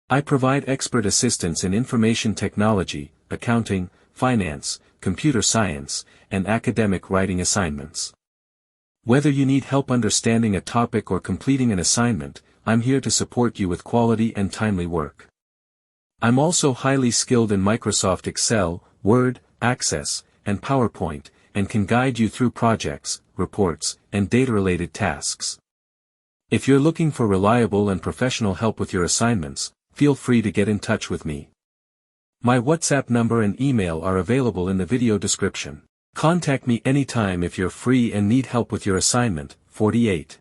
I provide expert assistance in information technology, accounting, finance, computer science, and academic writing assignments. Whether you need help understanding a topic or completing an assignment, I'm here to support you with quality and timely work. I'm also highly skilled in Microsoft Excel, Word, Access, and PowerPoint, and can guide you through projects, reports, and data-related tasks. If you're looking for reliable and professional help with your assignments, feel free to get in touch with me. My WhatsApp number and email are available in the video description. Contact me anytime if you're free and need help with your assignment. 48.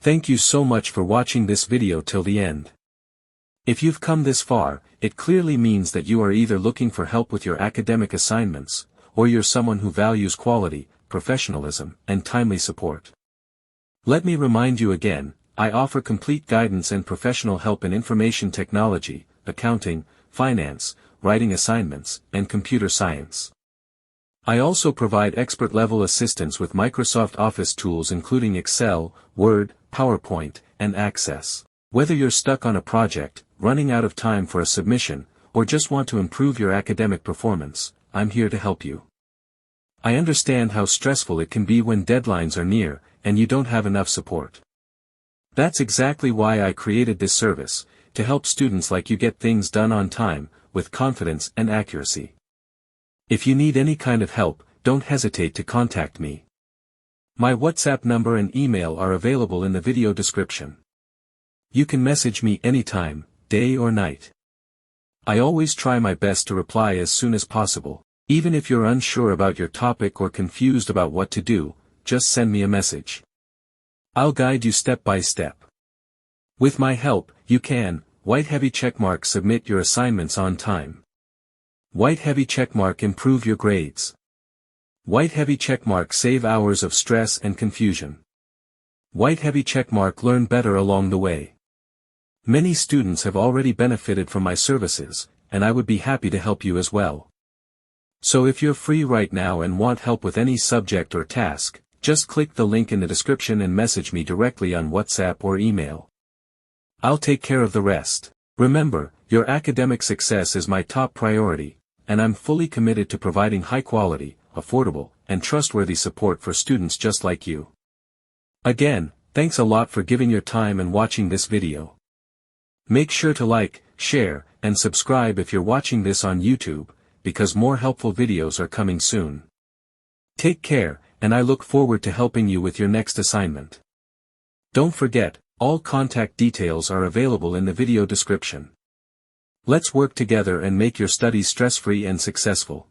Thank you so much for watching this video till the end. If you've come this far, it clearly means that you are either looking for help with your academic assignments, or you're someone who values quality, professionalism, and timely support. Let me remind you again, I offer complete guidance and professional help in information technology, accounting, finance, writing assignments, and computer science. I also provide expert-level assistance with Microsoft Office tools including Excel, Word, PowerPoint, and Access. Whether you're stuck on a project, running out of time for a submission, or just want to improve your academic performance, I'm here to help you. I understand how stressful it can be when deadlines are near, and you don't have enough support. That's exactly why I created this service, to help students like you get things done on time, with confidence and accuracy. If you need any kind of help, don't hesitate to contact me. My WhatsApp number and email are available in the video description. You can message me anytime, day or night. I always try my best to reply as soon as possible. Even if you're unsure about your topic or confused about what to do, just send me a message. I'll guide you step by step. With my help, you can, white heavy checkmark, submit your assignments on time. White heavy checkmark, improve your grades. White heavy checkmark, save hours of stress and confusion. White heavy checkmark, learn better along the way. Many students have already benefited from my services, and I would be happy to help you as well. So if you're free right now and want help with any subject or task, just click the link in the description and message me directly on WhatsApp or email. I'll take care of the rest. Remember, your academic success is my top priority, and I'm fully committed to providing high-quality, affordable, and trustworthy support for students just like you. Again, thanks a lot for giving your time and watching this video. Make sure to like, share, and subscribe if you're watching this on YouTube, because more helpful videos are coming soon. Take care, and I look forward to helping you with your next assignment. Don't forget, all contact details are available in the video description. Let's work together and make your studies stress-free and successful.